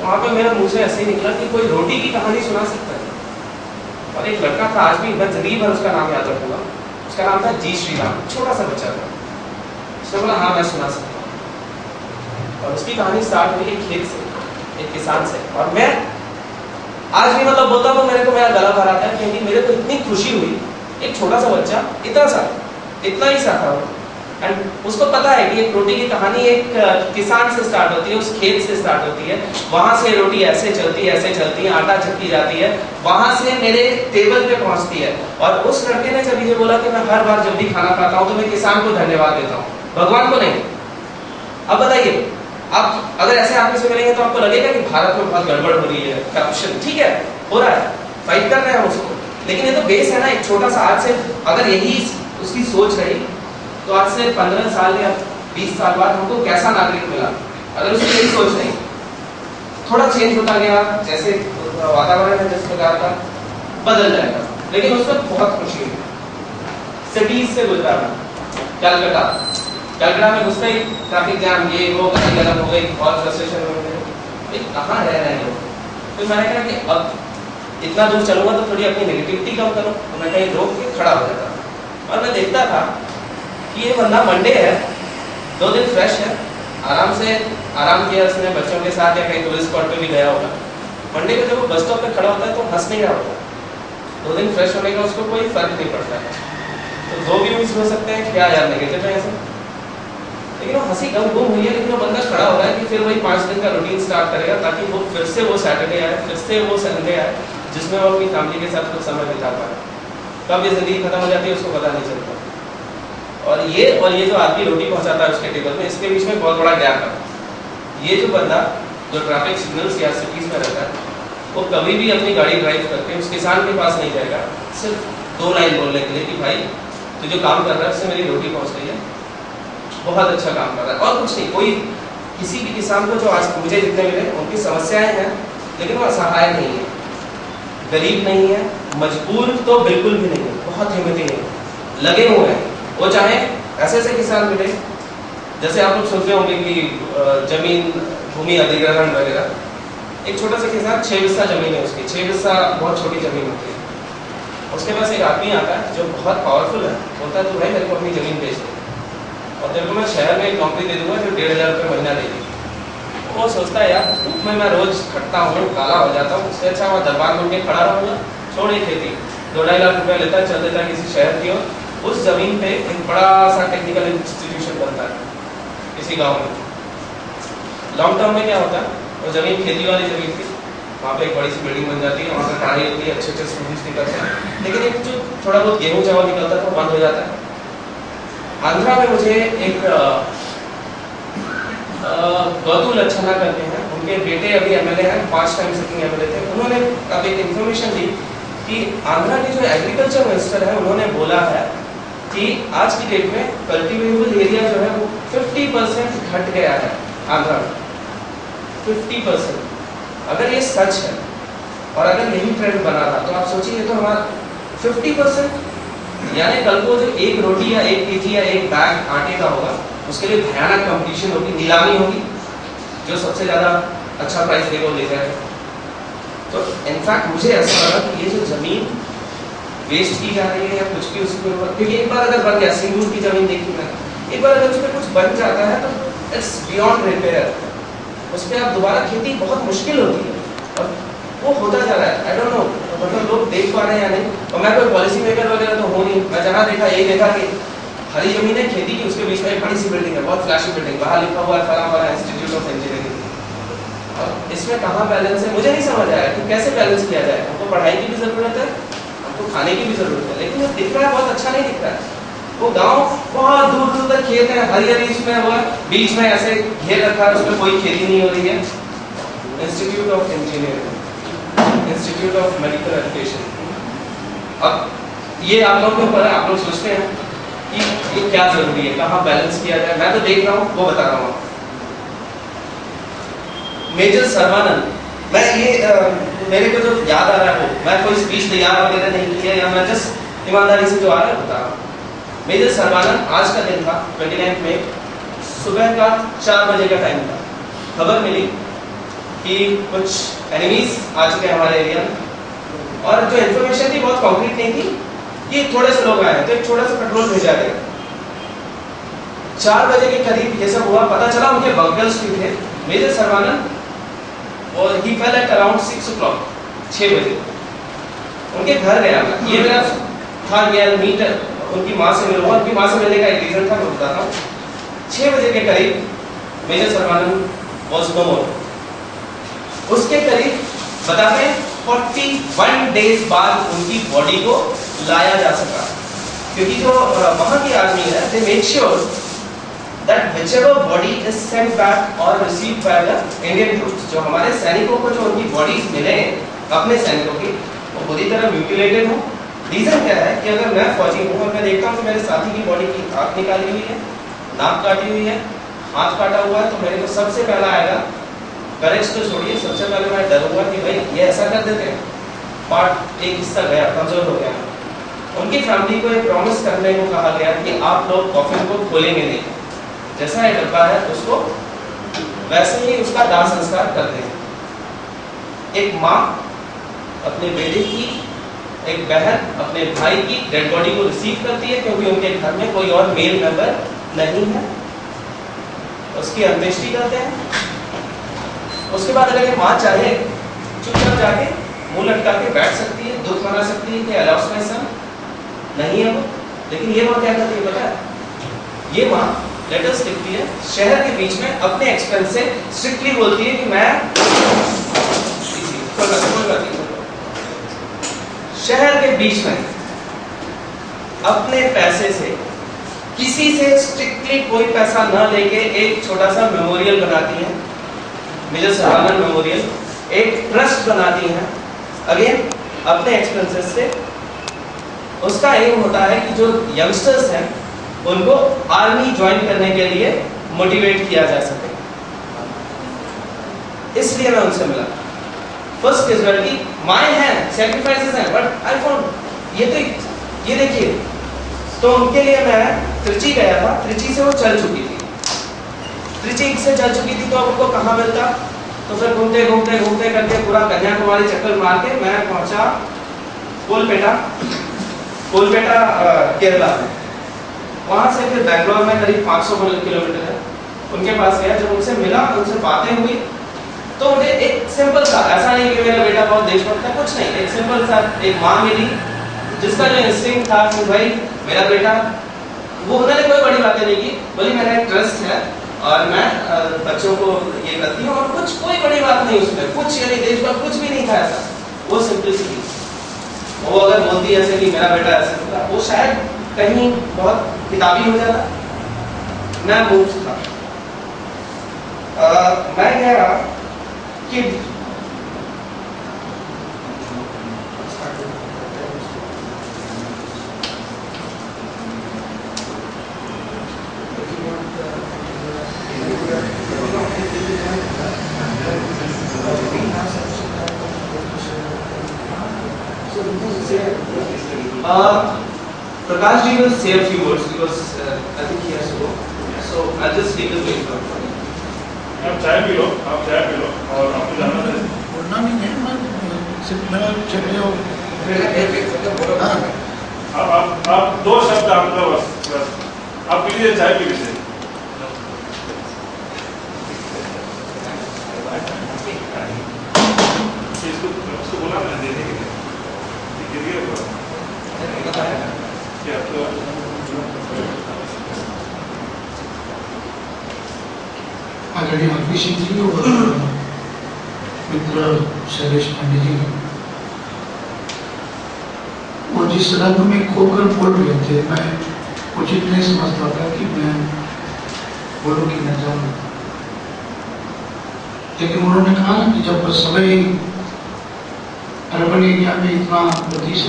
वहाँ पे मेरा मुंह से ऐसे ही निकला कि कोई रोटी की कहानी सुना सकता है। और एक लड़का था, आज भी मैं जिंदगी भर उसका नाम याद रखूंगा, उसका नाम था जी श्रीराम, छोटा सा बच्चा था। उसने बोला हाँ मैं सुना सकता हूँ। और उसकी कहानी स्टार्ट हुई एक खेत से, एक किसान से। और मैं आज भी मतलब बोलता हूँ मेरे को मेरा गला भर आता है, क्योंकि मेरे को इतनी खुशी हुई। एक छोटा सा बच्चा, इतना ही सा था वो, एंड उसको पता है कि एक रोटी की कहानी एक किसान से स्टार्ट होती है, उस खेत से स्टार्ट होती है, वहां से रोटी ऐसे चलती है, आटा चक्की जाती है, वहां से मेरे टेबल पे पहुंचती है। और उस लड़के ने जब ये बोला कि मैं हर बार जब भी खाना खाता हूं तो मैं किसान को धन्यवाद देता हूं, भगवान को नहीं। अब बताइए, आप अगर ऐसे आदमी से मिलेंगे तो आपको लगेगा कि भारत में बहुत गड़बड़ हो रही है, करप्शन, ठीक है हो रहा है, फाइट कर रहे हैं उसको, लेकिन ये तो बेस है ना एक छोटा सा। आज से अगर यही उसकी सोच रही तो आज से 15 साल या 20 साल बाद हमको कैसा नागरिक मिला। अगर उसकी यही सोच नहीं, थोड़ा चेंज होता गया, जैसे वातावरण है जिस प्रकार का, बदल जाएगा। लेकिन उसमें बहुत खुशी हुई। सिटीज से गुजरा कलकत्ता में घुसते ही ट्रैफिक जाम, ये वो गाड़ी अलग हो गई, बहुत फ्रस्ट्रेशन हो गई, कहाँ रह रहे हैं लोग। तो मैंने कहा कि अब इतना दूर चलूंगा तो थोड़ी अपनी नेगेटिविटी कम करूँ, तो मैं कहीं रोक के खड़ा हो जाता। और मैं देखता था कि ये बंदा मंडे है, 2 दिन फ्रेश है, आराम किया उसने बच्चों के साथ, या कहीं टूरिस्ट स्पॉट पे भी गया होगा। मंडे को जब वो बस स्टॉप पे खड़ा होता है तो हंस नहीं रहा होता। 2 दिन फ्रेश होने का उसको कोई फर्क नहीं पड़ता है। तो 2 व्यूज हो सकते हैं, क्या यार नेगेटिव है ऐसे, लेकिन वो हंसी कम गुम हुई है। लेकिन वो बंदा खड़ा हो रहा है कि फिर वही 5 दिन का रूटीन स्टार्ट करेगा, ताकि वो फिर से वो सैटरडे आए, फिर से वो संडे आए, जिसमें वो अपनी फैमिली के साथ कुछ समय बिता पाए। कब ये जिंदगी खत्म हो जाती है उसको पता नहीं चलता। और ये जो आदमी रोटी पहुंचाता है उसके टेबल में, इसके बीच में बहुत बड़ा गैप है। ये जो बंदा जो ट्रैफिक सिग्नल्स या सिटीज में रहता है, वो कभी भी अपनी गाड़ी ड्राइव करके उस किसान के पास नहीं जाएगा सिर्फ 2 लाइन बोलने के लिए कि भाई तू जो काम कर रहा है उससे मेरी रोटी पहुंच रही है, बहुत अच्छा काम कर रहा है। और कुछ नहीं, कोई किसी भी किसान को जो आज मुझे जितने मिले उनकी समस्याएं हैं, लेकिन वो असहाय नहीं है, गरीब नहीं है, मजबूर तो बिल्कुल भी नहीं है, बहुत हिम्मती है, लगे हुए हैं। वो चाहे ऐसे किसान मिले, जैसे आप लोग सोचते होंगे कि जमीन भूमि अधिग्रहण वगैरह। एक छोटा सा किसान, 6 बिस्सा जमीन है उसकी, 6 बिस्सा बहुत छोटी जमीन होती है। उसके पास एक आदमी आता है जो बहुत पावरफुल है, बोलता है तू भाई मेरे को अपनी जमीन बेच दे और तेरे को मैं शहर में एक नौकरी दे दूंगा जो 1,500 रुपये महीना देगी। वो सोचता है यार धूप में मैं रोज खटता हूँ, काला हो जाता हूँ, उससे अच्छा वहाँ दरबार में खड़ा रहूँगा, छोड़ ये खेती। 2-2.5 लाख रुपया लेता है, चल देता है किसी शहर की ओर। उस जमीन पे एक बड़ा सा टेक्निकल इंस्टीट्यूशन बनता है किसी गांव में। लॉन्ग टर्म में क्या होता है, वो जमीन खेती वाली जमीन थी, वहाँ पे एक बड़ी सी बिल्डिंग बन जाती है, वहाँ पे पढ़ाई होती है, अच्छे स्टूडेंट्स निकलते हैं, लेकिन एक जो थोड़ा बहुत गेहूँ चावल निकलता है वो बंद हो जाता है। आंध्रा में मुझे एक गौतू लच्छना करते हैं, उनके बेटे अभी एमएलए हैं, 5 टाइम सिटिंग एमएलए थे। उन्होंने अब एक इन्फॉर्मेशन दी कि आंध्रा के जो एग्रीकल्चर मिनिस्टर है उन्होंने बोला है कि आज की डेट में कल्टीवेबल एरिया जो है वो 50% घट गया है आंध्रा में, 50%। अगर ये सच है और अगर यही ट्रेंड बना रहा तो आप सोचिए, तो हमारा 50%, यानी कल को जो 1 रोटी या 1 केजी या 1 बैग आटे का होगा उसके लिए भयानक कंपटीशन होगी, नीलामी होगी, जो सबसे ज़्यादा अच्छा प्राइस देगा वो ले जाएगा। तो इनफैक्ट मुझे ऐसा लगा कि ये जो ज़मीन वेस्ट की जा रही है या कुछ भी उसके ऊपर, क्योंकि एक बार अगर बन गया, सिंगूर की ज़मीन देखी मैंने, एक बार अगर उस पर कुछ बन जाता है तो इट्स बियॉन्ड रिपेयर, उस पर आप दोबारा खेती बहुत मुश्किल होती है, और वो होता जा रहा है। आई डोंट नो मतलब लोग देख पा रहे हैं या नहीं, और मैं कोई पॉलिसी मेकर वगैरह तो हो नहीं। मैं जहाँ देखा यही देखा कि हरी जमीन है खेती की, उसके बीच में एक बड़ी सी बिल्डिंग है, बहुत फ्लैशी बिल्डिंग, बाहर लिखा हुआ है फलाना इंस्टीट्यूट ऑफ इंजीनियरिंग। और इसमें कहाँ बैलेंस है, मुझे नहीं समझ आया कि कैसे बैलेंस किया जाए। हमको पढ़ाई की भी ज़रूरत है, हमको खाने की भी ज़रूरत है, लेकिन वो दिख रहा है बहुत अच्छा नहीं दिख रहा है। वो गांव बहुत दूर दूर तक खेत है, हरियाली इसमें हुआ, बीच में ऐसे घेर रखा है, उसमें कोई खेती नहीं हो रही है। Institute of engineering, institute of medical education. अब ये आप लोगों के ऊपर है, आप लोग सोचते हैं कि ये क्या जरूरी है, कहाँ बैलेंस किया जाए। मैं तो देख रहा हूँ, वो बता रहा हूँ। मेजर सर्वानंद, मैं ये मेरे को जो याद आ रहा है वो, मैं कोई स्पीच तैयार वगैरह नहीं की है, या मैं जस्ट ईमानदारी से जो आ रहा है बता रहा हूँ। मेजर सर्वानंद, आज का दिन था 29 मई, सुबह का 4 बजे का टाइम था। खबर मिली कि कुछ एनिमीज आ चुके हैं हमारे एरिया में, और जो इन्फॉर्मेशन थी बहुत कॉन्क्रीट नहीं थी कि थोड़े से लोग आए, तो एक छोटा सा पेट्रोल भेजा गया। 4 बजे के करीब ये सब हुआ, पता चला उनके बंकर्स भी थे। मेजर सर्वानंद और ही फेल एट अराउंड 6 o'clock, 6 बजे उनके घर गया मैं। ये मेरा था यार मीट उनकी माँ से मिलूंगा, उनकी माँ से मिलने का एक रीजन था, मैं बताता हूँ। 6 बजे के करीब मेजर सर्वानंद वॉज नो मोर। उसके करीब बताते हैं 41 डेज बाद उनकी बॉडी को लाया जा सका, क्योंकि जो वहाँ की आर्मी है, they make sure that whichever body is sent back or received by the Indian troops, जो हमारे सैनिकों को जो उनकी बॉडीज मिले अपने सैनिकों की, वो बुरी तरह म्यूटिलेटेड हो। रीजन क्या है कि अगर मैं फौजी हूँ और मैं देखता हूँ कि मेरे साथी की बॉडी की आँख निकाली हुई है, नाक काटी हुई है, हाथ काटा हुआ है, तो मेरे को सबसे पहला आएगा करेज तो छोड़िए, सबसे पहले मैं डरूंगा कि भाई ये ऐसा कर देते हैं, पार्ट एक हिस्सा गया, कमजोर हो गया। उनकी फैमिली को एक प्रॉमिस करने को कहा गया कि आप लोग कॉफिन को खोलेंगे नहीं, जैसा ये डब्बा है उसको वैसे ही उसका दाह संस्कार करते हैं। एक माँ अपने बेटे की, एक बहन अपने भाई की डेड बॉडी को रिसीव करती है, क्योंकि उनके घर में कोई और मेल मेंबर नहीं है। उसकी अंत्येष्टि करते हैं। उसके बाद अगर ये माँ चाहे चुपचाप जाके मुंह लटका के बैठ सकती है, दुख मना सकती है कि आई लॉस्ट माय सन, नहीं है वो। लेकिन ये माँ क्या करती है पता है? ये माँ लेटर्स लिखती है, शहर के बीच में अपने एक्सपेंस से स्ट्रिक्टली बोलती है कि मैं शहर के बीच में अपने पैसे से किसी से स्ट्रिक्टली कोई पैसा न लेके एक छोटा सा मेमोरियल बनाती है, मेजर सर्वानंद मेमोरियल, एक ट्रस्ट बनाती है, अगेन अपने एक्सपेंसेस से। उसका एम होता है कि जो यंगस्टर्स हैं उनको आर्मी ज्वाइन करने के लिए मोटिवेट किया जा सके। इसलिए मैं उनसे मिला। फर्स्ट कैजुअलिटी माय हैं, सैक्रिफाइसेस हैं, बट आई फाउंड ये देखिए, तो उनके लिए मैं त्रिची गया था। त्रिची से वो चल चुकी थी, त्रिची से चल चुकी थी, तो अब उनको कहाँ मिलता? तो फिर घूमते घूमते घूमते करके पूरा कन्याकुमारी चक्कर मार के मैं पहुंचा कोलपेटा केरला में। वहाँ से फिर बैंगलोर में करीब 500 किलोमीटर है, उनके पास गया। जब उनसे मिला, उनसे बातें हुई, तो मुझे एक सिंपल सा, ऐसा नहीं कि मेरा बेटा बहुत देशभक्त है, कुछ नहीं, एक सिंपल सा एक माँ मिली जिसका जो इंस्टिंक्ट था कि भाई मेरा बेटा, वो उन्होंने कोई बड़ी बातें नहीं की, बोली मेरा एक ट्रस्ट है और मैं बच्चों को ये करती हूँ, और कुछ कोई बड़ी बात नहीं उसमें, कुछ यानी देशभक्त कुछ भी नहीं था ऐसा, वो सिंपलिसिटी। वो अगर बोलती ऐसे कि मेरा बेटा ऐसे होगा, वो शायद कहीं बहुत किताबी हो जाता। मैं मूर्ख था। मैं गया कि Prakash ji will say a few words because I think he has to go. So I'll just take the way from him. आप चाय पी लो, और आपको जाना है। बोलना नहीं है, मैं सिर्फ मेरा चले हो। आप 2 शब्द आपका बस आप पी लीजिए, चाय पी लीजिए। इसको बोला मैंने देने के लिए, क्या तो आदरणीय हरपी सिंह जी और मित्र शैलेश पांडे जी, वो जिस रंग में खोकर बोल रहे थे, मैं उचित नहीं समझता था कि मैं बोलूं कि न जाऊं, लेकिन उन्होंने कहा कि जब सभी अर्बन एरिया में इतना